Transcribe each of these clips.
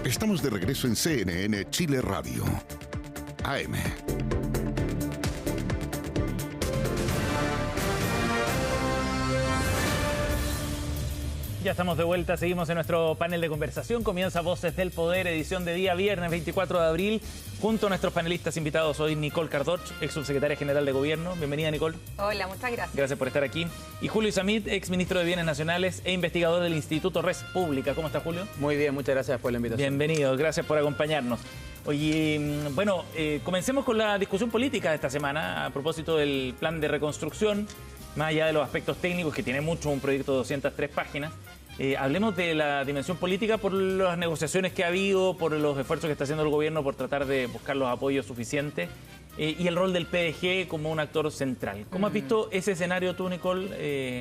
Estamos de regreso en CNN Chile Radio. AM. Ya estamos de vuelta, seguimos en nuestro panel de conversación. Comienza Voces del Poder, edición de día viernes 24 de abril, junto a nuestros panelistas invitados hoy, Nicole Cardoch, ex subsecretaria general de Gobierno. Bienvenida, Nicole. Hola, muchas gracias. Gracias por estar aquí. Y Julio Isamit, ex ministro de Bienes Nacionales e investigador del Instituto Res Pública. ¿Cómo está, Julio? Muy bien, muchas gracias por la invitación. Bienvenido, gracias por acompañarnos. Oye, bueno, comencemos con la discusión política de esta semana a propósito del plan de reconstrucción, más allá de los aspectos técnicos, que tiene mucho, un proyecto de 203 páginas. Hablemos de la dimensión política por las negociaciones que ha habido, por los esfuerzos que está haciendo el gobierno por tratar de buscar los apoyos suficientes y el rol del PDG como un actor central. ¿Cómo has visto ese escenario tú, Nicole,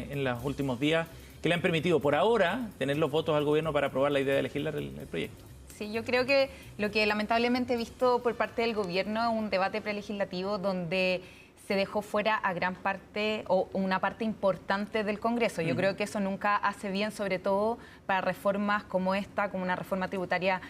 en los últimos días que le han permitido por ahora tener los votos al gobierno para aprobar la idea de legislar el proyecto? Sí, yo creo que lo que lamentablemente he visto por parte del gobierno es un debate prelegislativo donde se dejó fuera a gran parte o una parte importante del Congreso. Yo creo que eso nunca hace bien, sobre todo para reformas como esta, como una reforma tributaria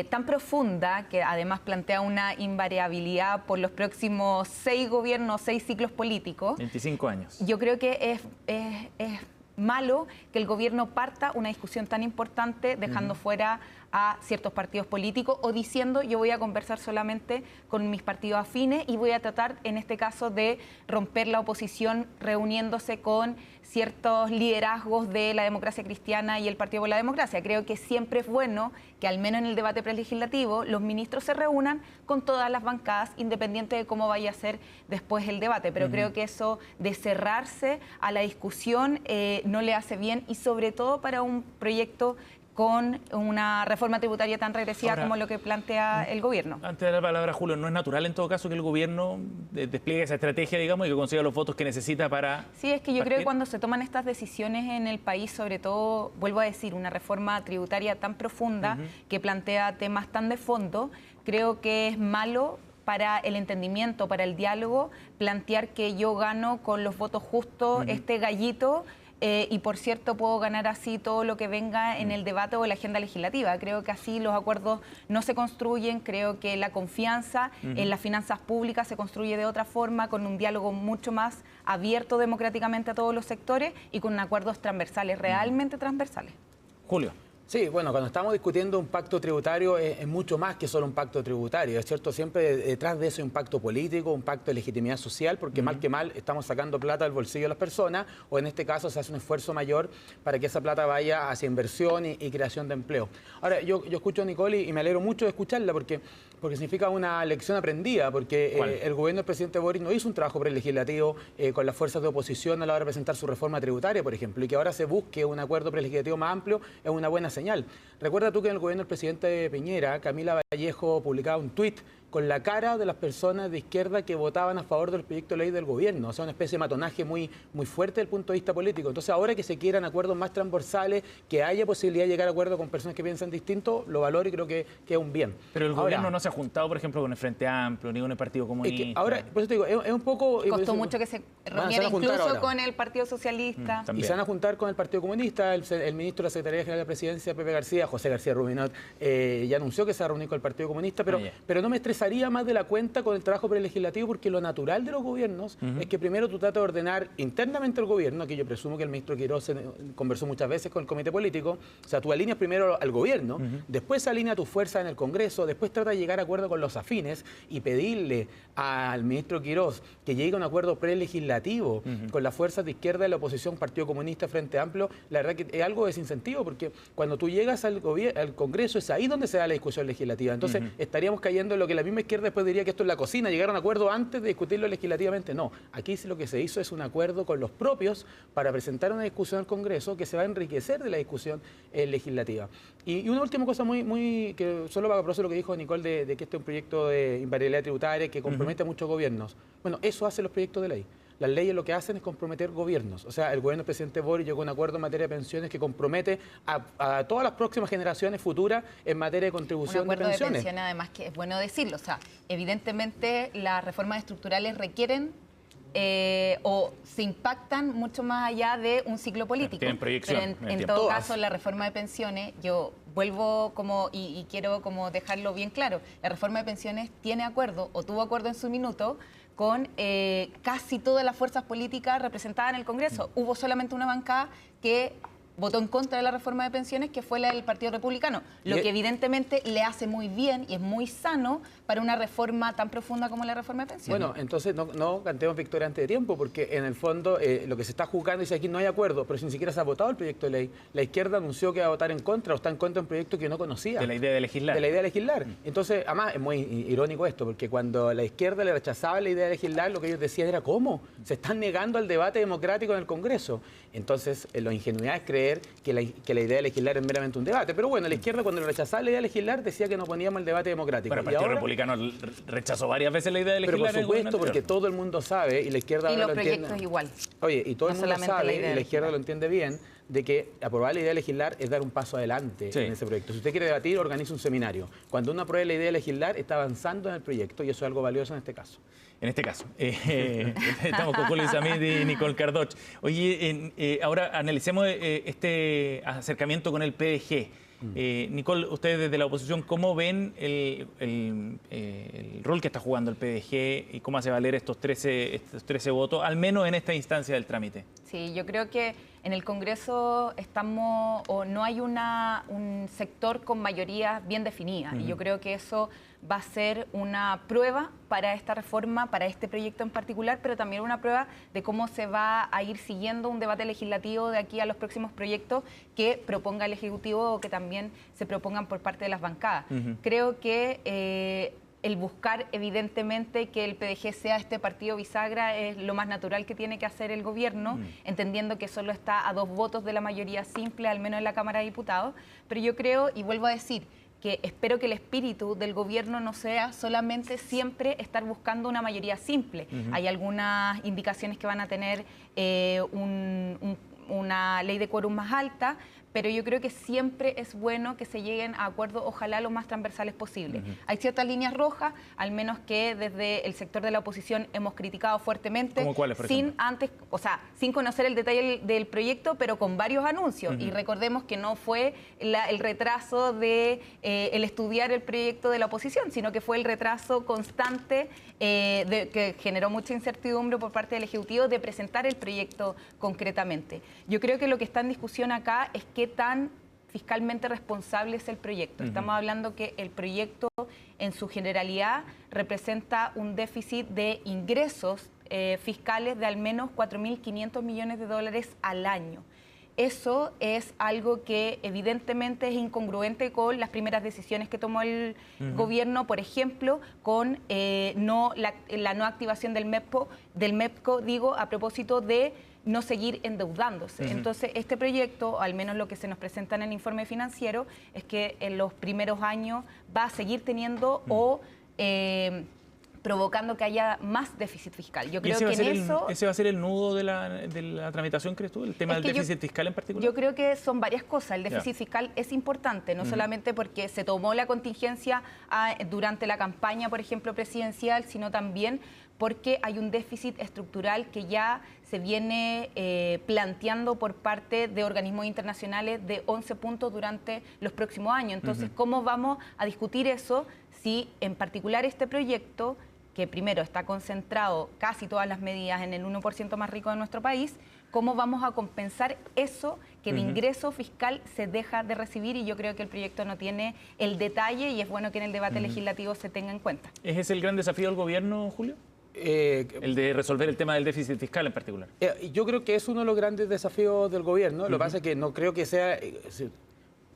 tan profunda, que además plantea una invariabilidad por los próximos 6 gobiernos, 6 ciclos políticos. 25 años. Yo creo que es malo que el gobierno parta una discusión tan importante dejando fuera a ciertos partidos políticos o diciendo yo voy a conversar solamente con mis partidos afines y voy a tratar en este caso de romper la oposición reuniéndose con ciertos liderazgos de la democracia cristiana y el Partido por la Democracia. Creo que siempre es bueno que al menos en el debate prelegislativo los ministros se reúnan con todas las bancadas independiente de cómo vaya a ser después el debate, pero creo que eso de cerrarse a la discusión no le hace bien y sobre todo para un proyecto con una reforma tributaria tan regresiva como lo que plantea el gobierno. Antes de dar la palabra a Julio, ¿no es natural en todo caso que el gobierno despliegue esa estrategia, digamos, y que consiga los votos que necesita para Sí, es que yo creo que cuando se toman estas decisiones en el país, sobre todo, vuelvo a decir, una reforma tributaria tan profunda que plantea temas tan de fondo, creo que es malo para el entendimiento, para el diálogo, plantear que yo gano con los votos justos este gallito. Y por cierto puedo ganar así todo lo que venga en el debate o en la agenda legislativa. Creo que así los acuerdos no se construyen, creo que la confianza en las finanzas públicas se construye de otra forma, con un diálogo mucho más abierto democráticamente a todos los sectores y con acuerdos transversales, realmente transversales. Julio. Sí, bueno, cuando estamos discutiendo un pacto tributario es mucho más que solo un pacto tributario, ¿es cierto? Siempre detrás de eso hay un pacto político, un pacto de legitimidad social, porque mal que mal estamos sacando plata del bolsillo de las personas, o en este caso se hace un esfuerzo mayor para que esa plata vaya hacia inversión y creación de empleo. Ahora, yo escucho a Nicole y me alegro mucho de escucharla porque significa una lección aprendida, porque el gobierno del presidente Boric no hizo un trabajo prelegislativo con las fuerzas de oposición a la hora de presentar su reforma tributaria, por ejemplo, y que ahora se busque un acuerdo prelegislativo más amplio es una buena señal. Recuerda tú que en el gobierno del presidente Piñera, Camila Vallejo publicaba un tuit con la cara de las personas de izquierda que votaban a favor del proyecto de ley del gobierno. O sea, una especie de matonaje muy fuerte desde el punto de vista político. Entonces, ahora que se quieran acuerdos más transversales, que haya posibilidad de llegar a acuerdos con personas que piensan distinto, lo valoro y creo que es un bien. Pero el gobierno no se ha juntado, por ejemplo, con el Frente Amplio, ni con el Partido Comunista. Es que ahora, por eso te digo, es un poco... Costó mucho que se reuniera incluso con el Partido Socialista. Y se van a juntar con el Partido Comunista. El ministro de la Secretaría General de la Presidencia, Pepe García, José García Rubinot, ya anunció que se va a reunir con el Partido Comunista, pero no me estresaría más de la cuenta con el trabajo prelegislativo, porque lo natural de los gobiernos es que primero tú tratas de ordenar internamente el gobierno, que yo presumo que el ministro Quirós conversó muchas veces con el comité político, o sea, tú alineas primero al gobierno, después alinea tu fuerza en el Congreso, después trata de llegar a acuerdo con los afines y pedirle al ministro Quirós que llegue a un acuerdo prelegislativo con las fuerzas de izquierda de la oposición, Partido Comunista, Frente Amplio. La verdad que es algo de desincentivo, porque cuando tú llegas al Congreso es ahí donde se da la discusión legislativa. Entonces estaríamos cayendo en lo que la misma izquierda después diría que esto es la cocina, llegar a un acuerdo antes de discutirlo legislativamente. No, aquí lo que se hizo es un acuerdo con los propios para presentar una discusión al Congreso que se va a enriquecer de la discusión legislativa. Y una última cosa que solo para proceder lo que dijo Nicole de que este es un proyecto de invariabilidad tributaria que compromete a muchos gobiernos. Bueno, eso hacen los proyectos de ley. Las leyes lo que hacen es comprometer gobiernos. O sea, el gobierno del presidente Boric llegó a un acuerdo en materia de pensiones que compromete a todas las próximas generaciones futuras en materia de contribución de pensiones. Un acuerdo de pensiones, además, que es bueno decirlo. O sea, evidentemente las reformas estructurales requieren o se impactan mucho más allá de un ciclo político. Tienen proyección. Pero en todo caso, la reforma de pensiones, yo vuelvo y quiero como dejarlo bien claro, la reforma de pensiones tiene acuerdo o tuvo acuerdo en su minuto con casi todas las fuerzas políticas representadas en el Congreso. Hubo solamente una bancada que votó en contra de la reforma de pensiones, que fue la del Partido Republicano, lo que evidentemente le hace muy bien y es muy sano para una reforma tan profunda como la reforma de pensiones. Bueno, entonces no cantemos victoria antes de tiempo, porque en el fondo lo que se está juzgando es que aquí no hay acuerdo, pero si ni siquiera se ha votado el proyecto de ley. La izquierda anunció que va a votar en contra o está en contra de un proyecto que no conocía. De la idea de legislar. De la idea de legislar. Entonces, además, es muy irónico esto, porque cuando la izquierda le rechazaba la idea de legislar, lo que ellos decían era ¿cómo? Se están negando al debate democrático en el Congreso. Entonces, la ingenuidad es creer que la idea de legislar es meramente un debate. Pero bueno, la izquierda cuando le rechazaba la idea de legislar decía que no poníamos el debate democrático. Bueno, el Partido Republicano rechazó varias veces la idea de legislar. Pero por supuesto, porque todo el mundo sabe y la izquierda y ahora los lo proyectos entiende. igual. Oye, y todo el mundo sabe, y la izquierda legislar lo entiende bien, de que aprobar la idea de legislar es dar un paso adelante en ese proyecto. Si usted quiere debatir, organiza un seminario. Cuando uno aprueba la idea de legislar, está avanzando en el proyecto y eso es algo valioso en este caso. En este caso. Estamos con Julio Izamis y Nicole Cardoch. Oye, ahora analicemos este acercamiento con el PDG. Nicole, ustedes desde la oposición, ¿cómo ven el rol que está jugando el PDG y cómo hace valer estos 13 votos, al menos en esta instancia del trámite? Sí, yo creo que en el Congreso no hay un sector con mayoría bien definida. Y yo creo que eso va a ser una prueba para esta reforma, para este proyecto en particular, pero también una prueba de cómo se va a ir siguiendo un debate legislativo de aquí a los próximos proyectos que proponga el Ejecutivo o que también se propongan por parte de las bancadas. Creo que el buscar evidentemente que el PDG sea este partido bisagra es lo más natural que tiene que hacer el gobierno, entendiendo que solo está a 2 votos de la mayoría simple, al menos en la Cámara de Diputados, pero yo creo, y vuelvo a decir, que espero que el espíritu del gobierno no sea solamente siempre estar buscando una mayoría simple. Hay algunas indicaciones que van a tener una ley de quórum más alta, pero yo creo que siempre es bueno que se lleguen a acuerdos, ojalá lo más transversales posible. Hay ciertas líneas rojas, al menos que desde el sector de la oposición hemos criticado fuertemente, ¿Cómo cuáles, por ejemplo? sin conocer el detalle del proyecto, pero con varios anuncios. Y recordemos que no fue el retraso de el estudiar el proyecto de la oposición, sino que fue el retraso constante que generó mucha incertidumbre por parte del Ejecutivo de presentar el proyecto concretamente. Yo creo que lo que está en discusión acá es qué tan fiscalmente responsable es el proyecto. Estamos hablando que el proyecto en su generalidad representa un déficit de ingresos fiscales de al menos 4.500 millones de dólares al año. Eso es algo que evidentemente es incongruente con las primeras decisiones que tomó el gobierno, por ejemplo, con la no activación del MEPCO, a propósito de no seguir endeudándose. Entonces, este proyecto, al menos lo que se nos presenta en el informe financiero, es que en los primeros años va a seguir teniendo provocando que haya más déficit fiscal. Yo creo que ¿Ese va a ser el nudo de la tramitación, crees tú? ¿El tema del déficit fiscal en particular? Yo creo que son varias cosas. El déficit fiscal es importante, no solamente porque se tomó la contingencia durante la campaña, por ejemplo, presidencial, sino también porque hay un déficit estructural que ya se viene planteando por parte de organismos internacionales de 11 puntos durante los próximos años. Entonces, ¿cómo vamos a discutir eso si en particular este proyecto, que primero está concentrado casi todas las medidas en el 1% más rico de nuestro país, cómo vamos a compensar eso que de ingreso fiscal se deja de recibir? Y yo creo que el proyecto no tiene el detalle y es bueno que en el debate legislativo se tenga en cuenta. ¿Es ese el gran desafío del gobierno, Julio? El de resolver el tema del déficit fiscal en particular. Yo creo que es uno de los grandes desafíos del gobierno. Lo que pasa es que no creo que sea...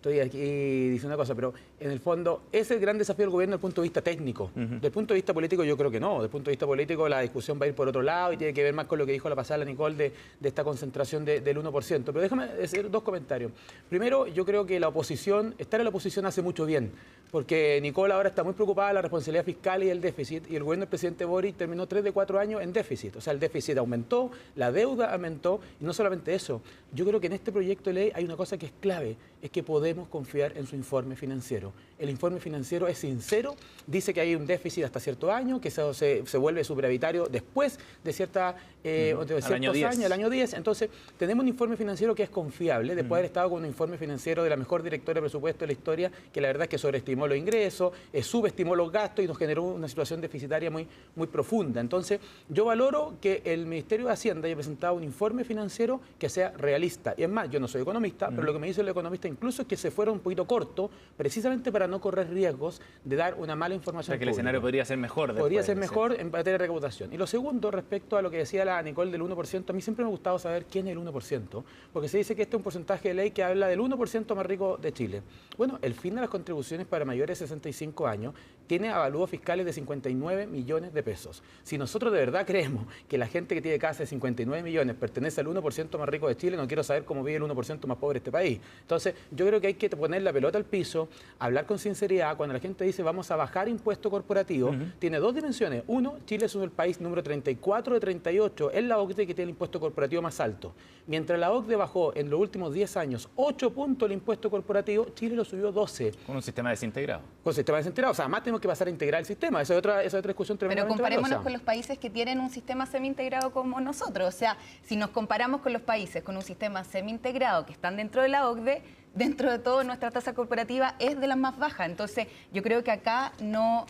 Estoy aquí diciendo una cosa, pero en el fondo es el gran desafío del gobierno desde el punto de vista técnico. Desde el punto de vista político yo creo que no. Desde el punto de vista político la discusión va a ir por otro lado y tiene que ver más con lo que dijo la pasada la Nicole de esta concentración del 1%. Pero déjame hacer 2 comentarios. Primero, yo creo que la oposición, estar en la oposición hace mucho bien, porque Nicole ahora está muy preocupada de la responsabilidad fiscal y el déficit, y el gobierno del presidente Boric terminó 3 de 4 años en déficit. O sea, el déficit aumentó, la deuda aumentó, y no solamente eso. Yo creo que en este proyecto de ley hay una cosa que es clave, es que podemos confiar en su informe financiero. El informe financiero es sincero, dice que hay un déficit hasta cierto año, que se vuelve superavitario después de ciertos años, el año 10. Entonces, tenemos un informe financiero que es confiable, después de haber estado con un informe financiero de la mejor directora de presupuesto de la historia, que la verdad es que sobreestimó los ingresos, subestimó los gastos y nos generó una situación deficitaria muy, muy profunda. Entonces, yo valoro que el Ministerio de Hacienda haya presentado un informe financiero que sea realista. Y es más, yo no soy economista, pero lo que me dice el economista incluso es que se fuera un poquito corto, precisamente para no correr riesgos de dar una mala información. O sea, que el escenario podría ser mejor. Podría ser mejor en materia de recaudación. Y lo segundo, respecto a lo que decía la Nicole del 1%, a mí siempre me ha gustado saber quién es el 1%, porque se dice que este es un porcentaje de ley que habla del 1% más rico de Chile. Bueno, el fin de las contribuciones para mayores de 65 años tiene avalúos fiscales de 59 millones de pesos. Si nosotros de verdad creemos que la gente que tiene casa de 59 millones pertenece al 1% más rico de Chile, no quiero saber cómo vive el 1% más pobre de este país. Entonces, yo creo que hay que poner la pelota al piso, hablar con sinceridad. Cuando la gente dice vamos a bajar impuesto corporativo, tiene dos dimensiones. Uno, Chile es el país número 34 de 38, es la OCDE que tiene el impuesto corporativo más alto. Mientras la OCDE bajó en los últimos 10 años 8 puntos el impuesto corporativo, Chile lo subió 12. Con un sistema desintegrado. Con un sistema desintegrado. O sea, más tenemos que pasar a integrar el sistema. Esa es otra discusión tremendamente. Pero comparémonos con los países que tienen un sistema semi-integrado como nosotros. O sea, si nos comparamos con los países con un sistema semi-integrado que están dentro de la OCDE, dentro de todo nuestra tasa corporativa es de las más bajas. Entonces, yo creo que acá no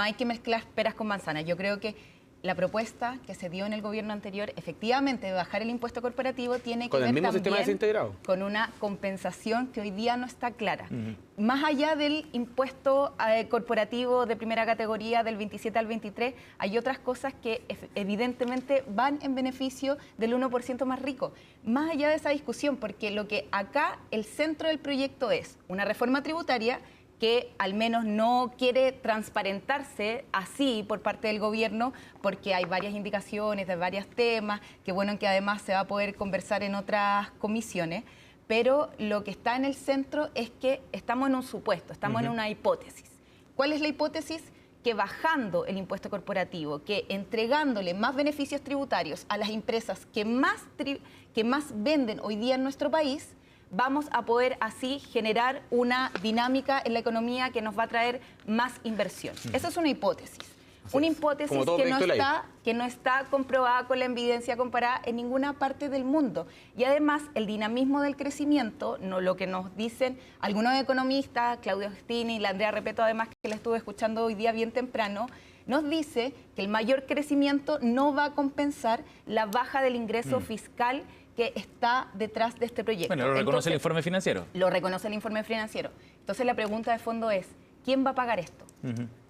hay que mezclar peras con manzanas. Yo creo que la propuesta que se dio en el gobierno anterior, efectivamente, de bajar el impuesto corporativo, tiene que ver también sistema desintegrado, con una compensación que hoy día no está clara. Más allá del impuesto corporativo de primera categoría del 27 al 23, hay otras cosas que evidentemente van en beneficio del 1% más rico. Más allá de esa discusión, porque lo que acá el centro del proyecto es una reforma tributaria que al menos no quiere transparentarse así por parte del gobierno, porque hay varias indicaciones de varios temas, que bueno, que además se va a poder conversar en otras comisiones, pero lo que está en el centro es que estamos en un supuesto, estamos en una hipótesis. ¿Cuál es la hipótesis? Que bajando el impuesto corporativo, que entregándole más beneficios tributarios a las empresas que más venden hoy día en nuestro país, vamos a poder así generar una dinámica en la economía que nos va a traer más inversión. Esa es una hipótesis. Una hipótesis que no está comprobada con la evidencia comparada en ninguna parte del mundo. Y además, el dinamismo del crecimiento, lo que nos dicen algunos economistas, Claudio Agostini y la Andrea Repeto, además que la estuve escuchando hoy día bien temprano, nos dice que el mayor crecimiento no va a compensar la baja del ingreso fiscal que está detrás de este proyecto. Bueno, lo reconoce el informe financiero. Lo reconoce el informe financiero. Entonces la pregunta de fondo es, ¿quién va a pagar esto?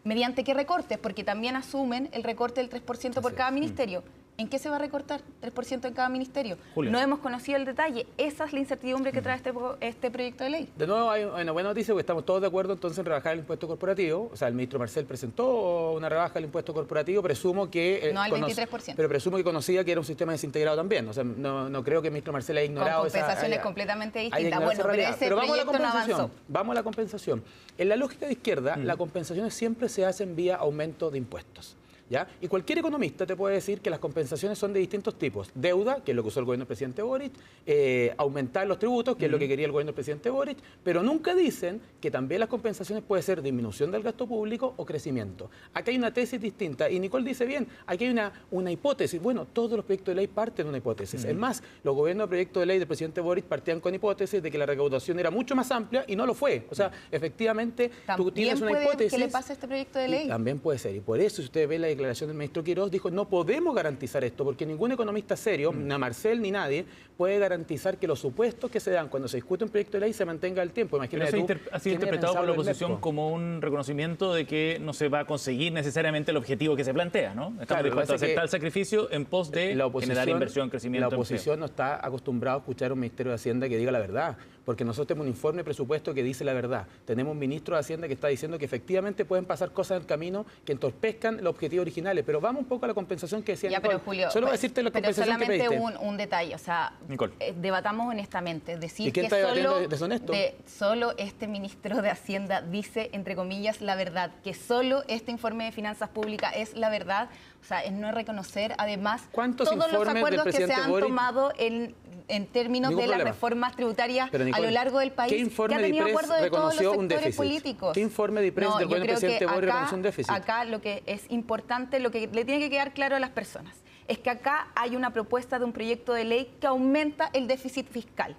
¿Mediante qué recortes? Porque también asumen el recorte del 3% por cada ministerio. ¿En qué se va a recortar 3% en cada ministerio? Julio. No hemos conocido el detalle. Esa es la incertidumbre que trae este proyecto de ley. De nuevo, hay una buena noticia porque estamos todos de acuerdo entonces en rebajar el impuesto corporativo. O sea, el ministro Marcel presentó una rebaja del impuesto corporativo. Presumo que... no al 23%. Pero presumo que conocía que era un sistema desintegrado también. O sea, no creo que el ministro Marcel haya ignorado con compensaciones completamente distintas. Bueno, pero vamos a la compensación. No avanzó. Vamos a la compensación. En la lógica de izquierda, las compensaciones siempre se hacen vía aumento de impuestos. ¿Ya? Y cualquier economista te puede decir que las compensaciones son de distintos tipos. Deuda, que es lo que usó el gobierno del presidente Boric, aumentar los tributos, que es lo que quería el gobierno del presidente Boric, pero nunca dicen que también las compensaciones pueden ser disminución del gasto público o crecimiento. Aquí hay una tesis distinta, y Nicole dice bien, aquí hay una hipótesis. Bueno, todos los proyectos de ley parten de una hipótesis. Es más, los gobiernos de proyectos de ley del presidente Boric partían con hipótesis de que la recaudación era mucho más amplia y no lo fue. O sea, efectivamente, tú tienes una hipótesis. ¿Qué le pasa a este proyecto de ley? También puede ser, y por eso, si ustedes ven la declaración del ministro Quirós, dijo, no podemos garantizar esto, porque ningún economista serio, ni Marcel ni nadie, puede garantizar que los supuestos que se dan cuando se discute un proyecto de ley se mantenga al tiempo. Imagínate tú, ha sido interpretado por la oposición como un reconocimiento de que no se va a conseguir necesariamente el objetivo que se plantea, ¿no? Estamos dispuestos a aceptar el sacrificio en pos de generar inversión, crecimiento. La oposición no está acostumbrada a escuchar a un Ministerio de Hacienda que diga la verdad, porque nosotros tenemos un informe de presupuesto que dice la verdad. Tenemos un ministro de Hacienda que está diciendo que efectivamente pueden pasar cosas en el camino que entorpezcan los objetivos originales. Pero vamos un poco a la compensación que decía Nicole. Pero Julio, solo voy a decirte la compensación que pediste. solamente un detalle, o sea, debatamos honestamente. Decir que solo este ministro de Hacienda dice, entre comillas, la verdad, que solo este informe de finanzas públicas es la verdad, o sea, es no reconocer además todos los acuerdos que se han tomado en términos de las reformas tributarias a lo largo del país. ¿Qué informe de IPRES reconoció un déficit? ¿Qué informe de IPRES del gobierno del presidente Boric reconoció un déficit? Acá lo que es importante, lo que le tiene que quedar claro a las personas, es que acá hay una propuesta de un proyecto de ley que aumenta el déficit fiscal.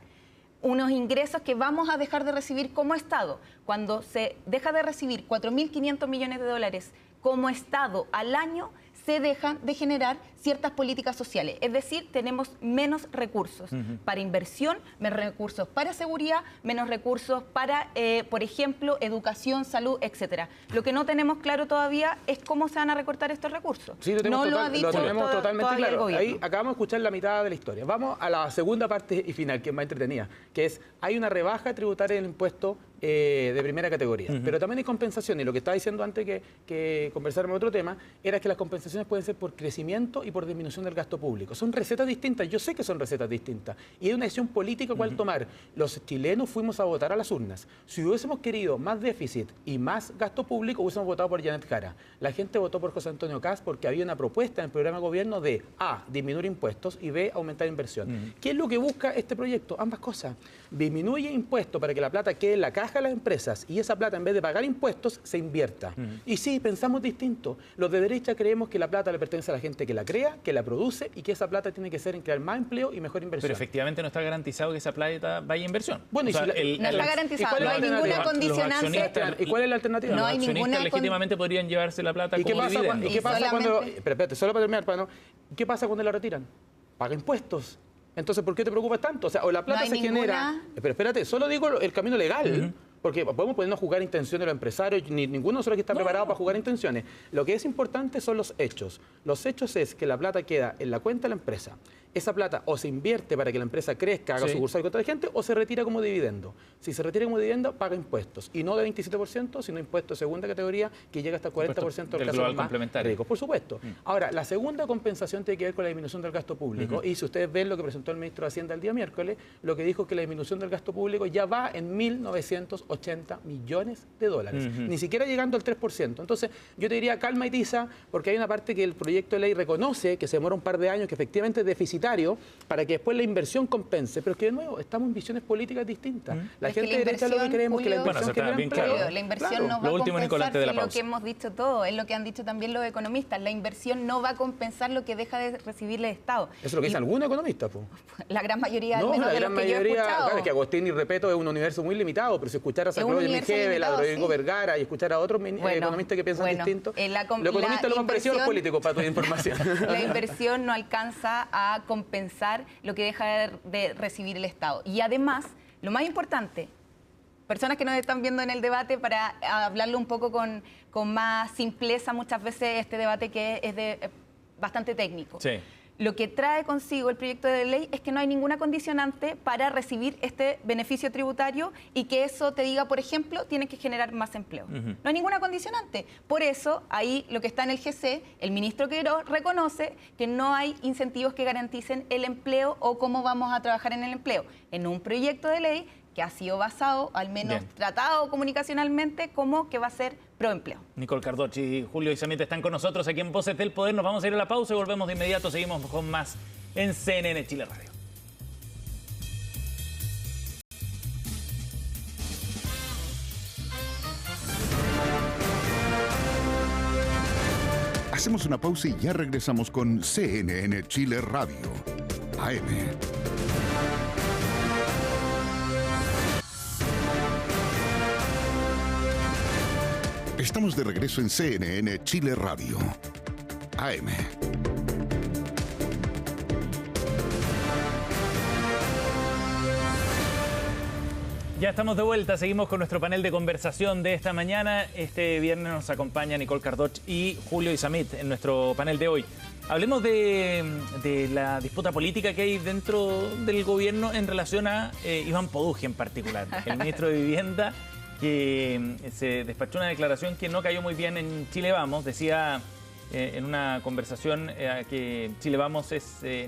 Unos ingresos que vamos a dejar de recibir como Estado. Cuando se deja de recibir 4.500 millones de dólares como Estado al año, se dejan de generar ciertas políticas sociales. Es decir, tenemos menos recursos para inversión, menos recursos para seguridad, menos recursos para, por ejemplo, educación, salud, etcétera. Lo que no tenemos claro todavía es cómo se van a recortar estos recursos. Sí, lo tenemos totalmente claro. Ahí acabamos de escuchar la mitad de la historia. Vamos a la segunda parte y final, que es más entretenida, que es, hay una rebaja tributaria del impuesto de primera categoría. Pero también hay compensación, y lo que estaba diciendo antes que conversáramos otro tema, era que las compensaciones pueden ser por crecimiento y por disminución del gasto público. Son recetas distintas, yo sé que son recetas distintas, y hay una decisión política cuál tomar. Los chilenos fuimos a votar a las urnas. Si hubiésemos querido más déficit y más gasto público, hubiésemos votado por Janet Jara. La gente votó por José Antonio Kast porque había una propuesta en el programa de gobierno de A, disminuir impuestos, y B, aumentar inversión. ¿Qué es lo que busca este proyecto? Ambas cosas. Disminuye impuestos para que la plata quede en la caja de las empresas, y esa plata, en vez de pagar impuestos, se invierta. Y sí, pensamos distinto. Los de derecha creemos que la plata le pertenece a la gente que la crea, que la produce, y que esa plata tiene que ser en crear más empleo y mejor inversión. Pero efectivamente no está garantizado que esa plata vaya a inversión. Bueno, no está garantizado, no hay ninguna condicionante. ¿Y cuál es la alternativa? No hay ninguna. Los accionistas legítimamente podrían llevarse la plata como dividendo. ¿Y qué pasa cuando... Pero espérate, solo para terminar, ¿qué pasa cuando la retiran? Paga impuestos. Entonces, ¿por qué te preocupas tanto? O sea, o la plata se genera... Pero espérate, solo digo el camino legal. Porque podemos ponernos a jugar intenciones de los empresarios, ninguno de nosotros aquí está preparado para jugar intenciones. Lo que es importante son los hechos. Los hechos es que la plata queda en la cuenta de la empresa. Esa plata o se invierte para que la empresa crezca, haga sucursal contra la gente, o se retira como dividendo. Si se retira como dividendo, paga impuestos. Y no de 27%, sino impuestos de segunda categoría, que llega hasta el 40% del caso más ricos, por supuesto. Ahora, la segunda compensación tiene que ver con la disminución del gasto público. Y si ustedes ven lo que presentó el ministro de Hacienda el día miércoles, lo que dijo que la disminución del gasto público ya va en 1.980 millones de dólares. Ni siquiera llegando al 3%. Entonces, yo te diría calma y tiza, porque hay una parte que el proyecto de ley reconoce, que se demora un par de años, que efectivamente es deficitario, para que después la inversión compense, pero que de nuevo estamos en visiones políticas distintas. La gente de derecha lo que creemos que la inversión genera empleo. La inversión no va a compensar lo que hemos dicho todos, es lo que han dicho también los economistas. La inversión no va a compensar lo que deja de recibir el Estado. Eso es lo que dice algún economista. La gran mayoría, al menos de los que yo he escuchado. Claro, que Agustín y Repeto es un universo muy limitado, pero si escucharas a Claudio Mengele, a Rodrigo Vergara y escuchar a otros economistas que piensan distinto, los economistas lo han parecido a los políticos, para tu información. La inversión no alcanza a compensar lo que deja de recibir el Estado. Y además, lo más importante, personas que nos están viendo en el debate, para hablarlo un poco con más simpleza, muchas veces este debate que es bastante técnico. Sí. Lo que trae consigo el proyecto de ley es que no hay ninguna condicionante para recibir este beneficio tributario y que eso te diga, por ejemplo, tienes que generar más empleo. No hay ninguna condicionante. Por eso, ahí lo que está en el GC, el ministro Queiroz reconoce que no hay incentivos que garanticen el empleo o cómo vamos a trabajar en el empleo. En un proyecto de ley que ha sido basado, al menos tratado comunicacionalmente, como que va a ser proempleo. Nicole Cardochi y Julio Isamita están con nosotros aquí en Voces del Poder. Nos vamos a ir a la pausa y volvemos de inmediato. Seguimos con más en CNN Chile Radio. Hacemos una pausa y ya regresamos con CNN Chile Radio, AM. Estamos de regreso en CNN Chile Radio, AM. Ya estamos de vuelta, seguimos con nuestro panel de conversación de esta mañana. Este viernes nos acompaña Nicole Cardoch y Julio Isamit en nuestro panel de hoy. Hablemos de la disputa política que hay dentro del gobierno en relación a Iván Poduje en particular, el ministro de Vivienda, que se despachó una declaración que no cayó muy bien en Chile Vamos. Decía en una conversación que Chile Vamos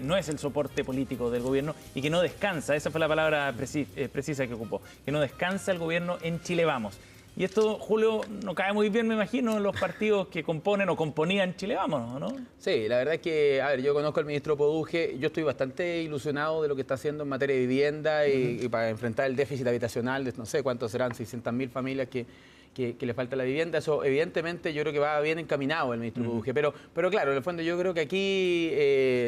no es el soporte político del gobierno y que no descansa, esa fue la palabra precisa que ocupó, que no descansa el gobierno en Chile Vamos. Y esto, Julio, no cae muy bien, me imagino, en los partidos que componen o componían Chile Vamos, ¿no? Sí, la verdad es que, a ver, yo conozco al ministro Poduje, yo estoy bastante ilusionado de lo que está haciendo en materia de vivienda y para enfrentar el déficit habitacional de, no sé cuántos serán, 600.000 familias que le falta la vivienda. Eso, evidentemente, yo creo que va bien encaminado el ministro Poduje. Pero claro, en el fondo yo creo que aquí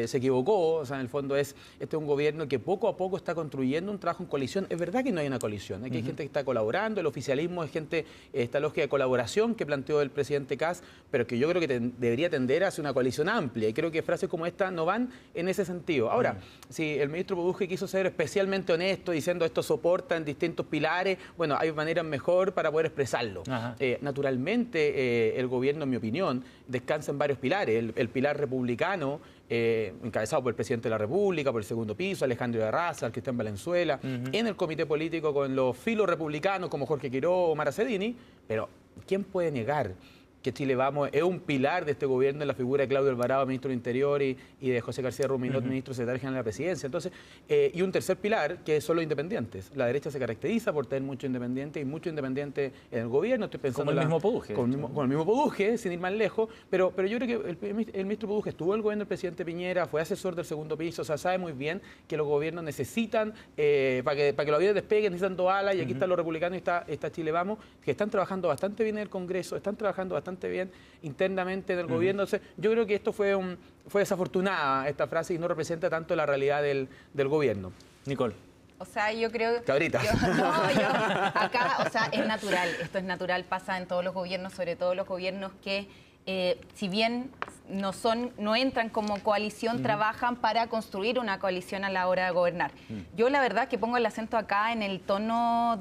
se equivocó. O sea, en el fondo este es un gobierno que poco a poco está construyendo un trabajo en coalición. Es verdad que no hay una coalición. Aquí hay gente que está colaborando, el oficialismo es gente, esta lógica de colaboración que planteó el presidente Kast, pero que yo creo que debería tender hacia una coalición amplia. Y creo que frases como esta no van en ese sentido. Ahora, si el ministro Poduje quiso ser especialmente honesto, diciendo esto soporta en distintos pilares, bueno, hay maneras mejor para poder expresarlo. Naturalmente, el gobierno, en mi opinión, descansa en varios pilares. El pilar republicano, encabezado por el presidente de la República, por el segundo piso, Alejandro de Raza, Cristian Valenzuela, en el comité político con los filorepublicanos como Jorge Quiró o Mara Cedini, pero ¿quién puede negar que Chile Vamos es un pilar de este gobierno en la figura de Claudio Alvarado, ministro del Interior, y de José García Ruminot, ministro secretario general de la Presidencia? Entonces, y un tercer pilar, que son los independientes. La derecha se caracteriza por tener mucho independiente y mucho independiente en el gobierno. Estoy pensando como el mismo Poduje. Con el mismo Poduje, sin ir más lejos. Pero yo creo que el ministro Poduje estuvo en el gobierno del presidente Piñera, fue asesor del segundo piso, o sea, sabe muy bien que los gobiernos necesitan, para que los aviones despeguen, necesitan dos alas, y aquí están los republicanos y está Chile Vamos, que están trabajando bastante bien en el Congreso, están trabajando bastante bien internamente en el gobierno. Entonces, yo creo que esto fue desafortunada, esta frase, y no representa tanto la realidad del gobierno. Nicole. O sea, yo creo... Cabrita. Acá, o sea, es natural, esto es natural, pasa en todos los gobiernos, sobre todo los gobiernos que, si bien no entran como coalición, trabajan para construir una coalición a la hora de gobernar. Yo la verdad que pongo el acento acá en el tono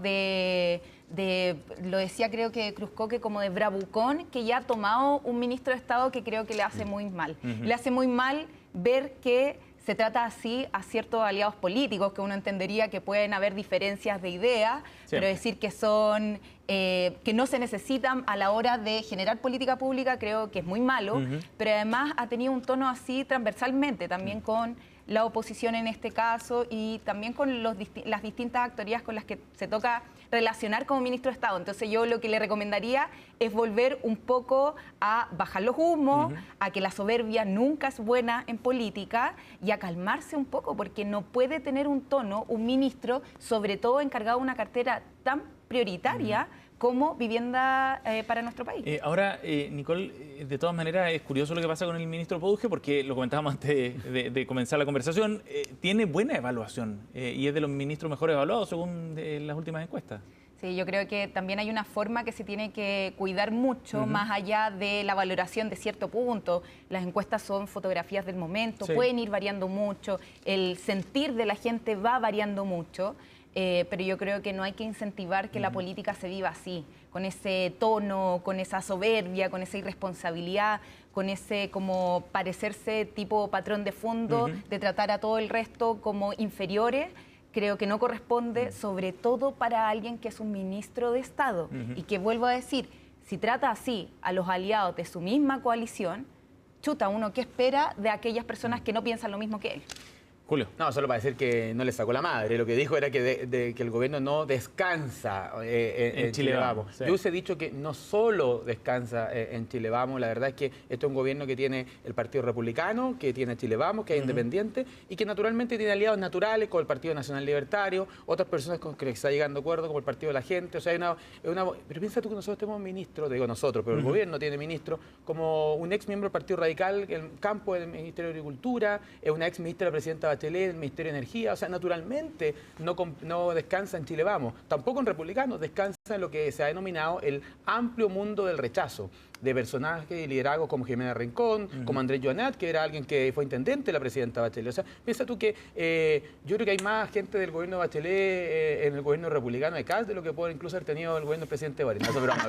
lo decía creo que Cruzcoque, como de bravucón, que ya ha tomado un ministro de Estado que creo que le hace muy mal. Le hace muy mal ver que se trata así a ciertos aliados políticos, que uno entendería que pueden haber diferencias de idea, pero decir que son que no se necesitan a la hora de generar política pública, creo que es muy malo, pero además ha tenido un tono así transversalmente, también con la oposición en este caso y también con las distintas actorías con las que se toca relacionar como ministro de Estado. Entonces yo lo que le recomendaría es volver un poco a bajar los humos, a que la soberbia nunca es buena en política y a calmarse un poco, porque no puede tener un tono un ministro, sobre todo encargado de una cartera tan prioritaria como vivienda para nuestro país. Ahora, Nicole, de todas maneras es curioso lo que pasa con el ministro Poduje, porque lo comentábamos antes de comenzar la conversación, tiene buena evaluación y es de los ministros mejor evaluados según las últimas encuestas. Sí, yo creo que también hay una forma que se tiene que cuidar mucho, más allá de la valoración de cierto punto. Las encuestas son fotografías del momento, pueden ir variando mucho, el sentir de la gente va variando mucho. Pero yo creo que no hay que incentivar que la política se viva así, con ese tono, con esa soberbia, con esa irresponsabilidad, con ese como parecerse tipo patrón de fondo, de tratar a todo el resto como inferiores. Creo que no corresponde, sobre todo para alguien que es un ministro de Estado y que, vuelvo a decir, si trata así a los aliados de su misma coalición, chuta, uno qué espera de aquellas personas que no piensan lo mismo que él. Julio. No, solo para decir que no le sacó la madre. Lo que dijo era que el gobierno no descansa en Chile Vamos. Sí. Yo he dicho que no solo descansa en Chile Vamos. La verdad es que este es un gobierno que tiene el Partido Republicano, que tiene Chile Vamos, que es independiente y que naturalmente tiene aliados naturales como el Partido Nacional Libertario, otras personas con que se está llegando a acuerdo como el Partido de la Gente. O sea, pero piensa tú que nosotros tenemos ministros, digo nosotros, pero el gobierno tiene ministros como un ex miembro del Partido Radical, el campo del Ministerio de Agricultura, es una ex ministra de la presidenta Bachelet, el Ministerio de Energía. O sea, naturalmente no descansa en Chile Vamos, tampoco en Republicanos, descansa lo que se ha denominado el amplio mundo del rechazo, de personajes y liderazgos como Jimena Rincón, como Andrés Joanat, que era alguien que fue intendente de la presidenta Bachelet. O sea, piensa tú que yo creo que hay más gente del gobierno de Bachelet en el gobierno republicano de Kast de lo que puede incluso haber tenido el gobierno del presidente Boric. No, eso es broma.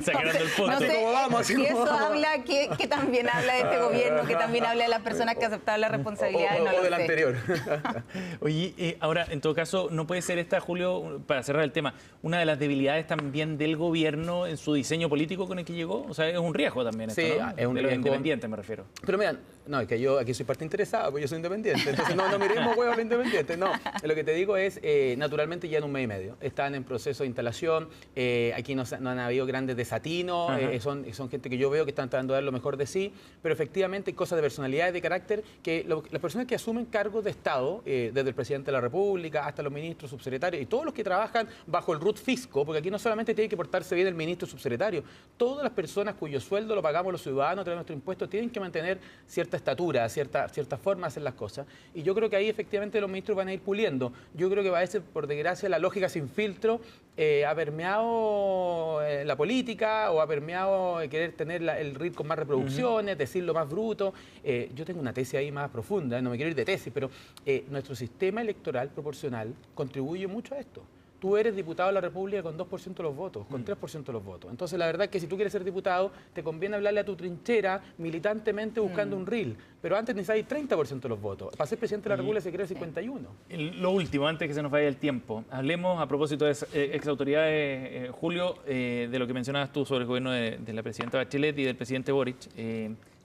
Sacando el punto. No sé, ¿Cómo vamos? si eso habla, que también habla de este gobierno, que también habla de las personas que aceptaron la responsabilidad. O del anterior. Oye, ahora, en todo caso, no puede ser esta, Julio, para cerrar el tema, una de las debilidades también del gobierno en su diseño político con el que llegó. O sea, es un riesgo también esto, Sí, ¿no? es un de los riesgo. independientes, me refiero. Pero mira, no, es que yo aquí soy parte interesada, porque yo soy independiente. Entonces, no miremos huevos a los independientes. No, lo que te digo es, naturalmente ya en un mes y medio. Están en proceso de instalación. Aquí no han habido grandes desatinos. Son gente que yo veo que están tratando de dar lo mejor de sí. Pero efectivamente hay cosas de personalidad y de carácter que las personas que asumen cargos de Estado, desde el presidente de la República hasta los ministros, subsecretarios y todos los que trabajan bajo el RUT fisco, porque aquí no solamente tiene que portarse bien el ministro subsecretario, todas las personas cuyo sueldo lo pagamos los ciudadanos a través de nuestros impuestos tienen que mantener cierta estatura, cierta forma de hacer las cosas. Y yo creo que ahí efectivamente los ministros van a ir puliendo. Yo creo que va a ser, por desgracia, la lógica sin filtro ha permeado la política o ha permeado querer tener el RIT con más reproducciones, decirlo más bruto. Yo tengo una tesis ahí más profunda, no me quiero ir de tesis, pero nuestro sistema electoral proporcional contribuye mucho a esto. Tú eres diputado de la República con 2% de los votos, con 3% de los votos. Entonces, la verdad es que si tú quieres ser diputado, te conviene hablarle a tu trinchera militantemente buscando un reel. Pero antes necesitáis 30% de los votos. Para ser presidente de la República se quiere 51. Lo último, antes que se nos vaya el tiempo, hablemos a propósito de ex autoridades, Julio, de lo que mencionabas tú sobre el gobierno de la presidenta Bachelet y del presidente Boric,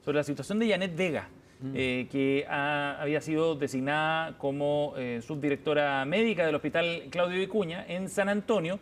sobre la situación de Janet Vega. Que había sido designada como subdirectora médica del Hospital Claudio Vicuña en San Antonio,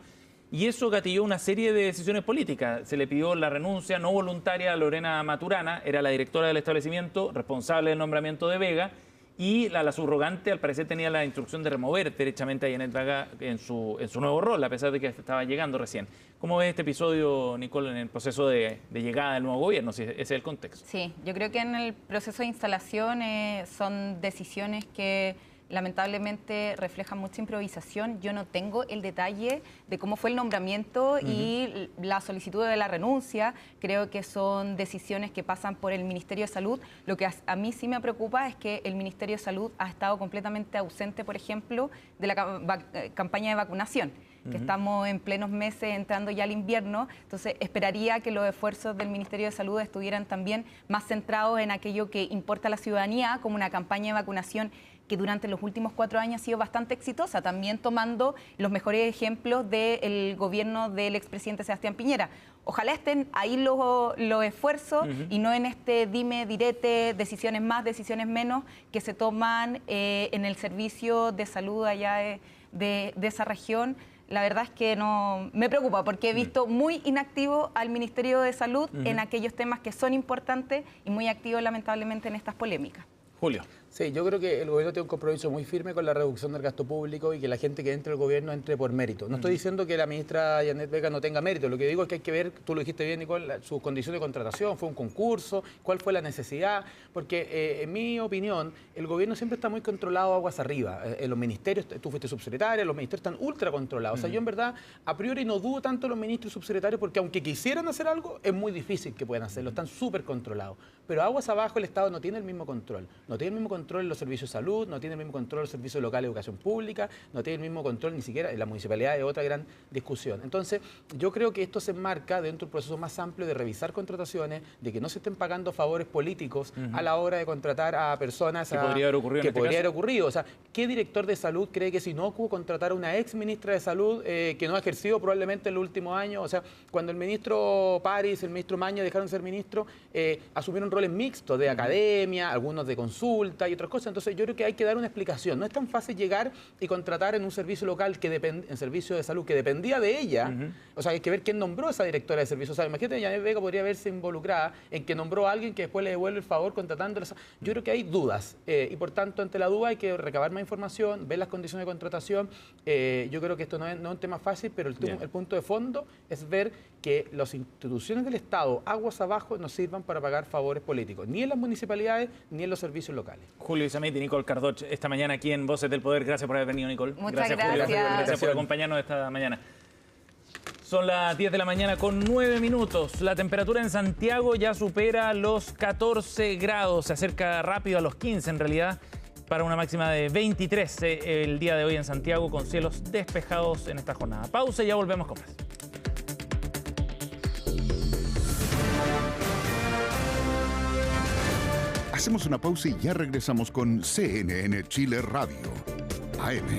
y eso gatilló una serie de decisiones políticas. Se le pidió la renuncia no voluntaria a Lorena Maturana, era la directora del establecimiento, responsable del nombramiento de Vega, y la subrogante al parecer tenía la instrucción de remover derechamente a Janet Vega en su nuevo rol, a pesar de que estaba llegando recién. ¿Cómo ves este episodio, Nicole, en el proceso de llegada del nuevo gobierno, si ese es el contexto? Sí, yo creo que en el proceso de instalación son decisiones que lamentablemente reflejan mucha improvisación. Yo no tengo el detalle de cómo fue el nombramiento y la solicitud de la renuncia. Creo que son decisiones que pasan por el Ministerio de Salud. Lo que a mí sí me preocupa es que el Ministerio de Salud ha estado completamente ausente, por ejemplo, de la campaña de vacunación, que estamos en plenos meses entrando ya al invierno. Entonces esperaría que los esfuerzos del Ministerio de Salud estuvieran también más centrados en aquello que importa a la ciudadanía, como una campaña de vacunación que durante los últimos 4 años ha sido bastante exitosa, también tomando los mejores ejemplos del gobierno del expresidente Sebastián Piñera. Ojalá estén ahí los esfuerzos y no en este dime, direte, decisiones más, decisiones menos, que se toman en el servicio de salud allá de esa región. La verdad es que no me preocupa porque he visto muy inactivo al Ministerio de Salud en aquellos temas que son importantes y muy activo lamentablemente en estas polémicas. Julio. Sí, yo creo que el gobierno tiene un compromiso muy firme con la reducción del gasto público y que la gente que entre al gobierno entre por mérito. No estoy diciendo que la ministra Janet Vega no tenga mérito, lo que digo es que hay que ver, tú lo dijiste bien, Nicole, sus condiciones de contratación, fue un concurso, cuál fue la necesidad, porque en mi opinión el gobierno siempre está muy controlado aguas arriba. En los ministerios, tú fuiste subsecretaria, los ministerios están ultra controlados. O sea, yo en verdad a priori no dudo tanto de los ministros y subsecretarios porque aunque quisieran hacer algo, es muy difícil que puedan hacerlo, están súper controlados. Pero aguas abajo el Estado no tiene el mismo control, no tiene el mismo control en los servicios de salud, no tiene el mismo control en los servicios locales de educación pública, no tiene el mismo control ni siquiera en la municipalidad, es otra gran discusión. Entonces, yo creo que esto se enmarca dentro del proceso más amplio de revisar contrataciones, de que no se estén pagando favores políticos a la hora de contratar a personas que podría haber ocurrido que podría haber ocurrido. O sea, ¿qué director de salud cree que es inocuo contratar a una ex ministra de salud que no ha ejercido probablemente en los últimos años? O sea, cuando el ministro París, el ministro Maña dejaron de ser ministro, asumieron roles mixtos de academia, algunos de consulta y otras cosas. Entonces yo creo que hay que dar una explicación. No es tan fácil llegar y contratar en un servicio local, en servicio de salud, que dependía de ella. O sea, hay que ver quién nombró a esa directora de servicio. O sea, imagínate, Janet Vega podría verse involucrada en que nombró a alguien que después le devuelve el favor contratándola. Yo creo que hay dudas y por tanto, ante la duda hay que recabar más información, ver las condiciones de contratación. Yo creo que esto no es un tema fácil, pero el punto de fondo es ver que las instituciones del Estado, aguas abajo, no sirvan para pagar favores políticos, ni en las municipalidades ni en los servicios locales. Julio Izammiti y Nicole Cardoch, esta mañana aquí en Voces del Poder. Gracias por haber venido, Nicole. Muchas gracias. Julio. Gracias por acompañarnos esta mañana. Son las 10 de la mañana con 9 minutos. La temperatura en Santiago ya supera los 14 grados. Se acerca rápido a los 15 en realidad, para una máxima de 23 el día de hoy en Santiago, con cielos despejados en esta jornada. Pausa y ya volvemos con más. Hacemos una pausa y ya regresamos con CNN Chile Radio, AM.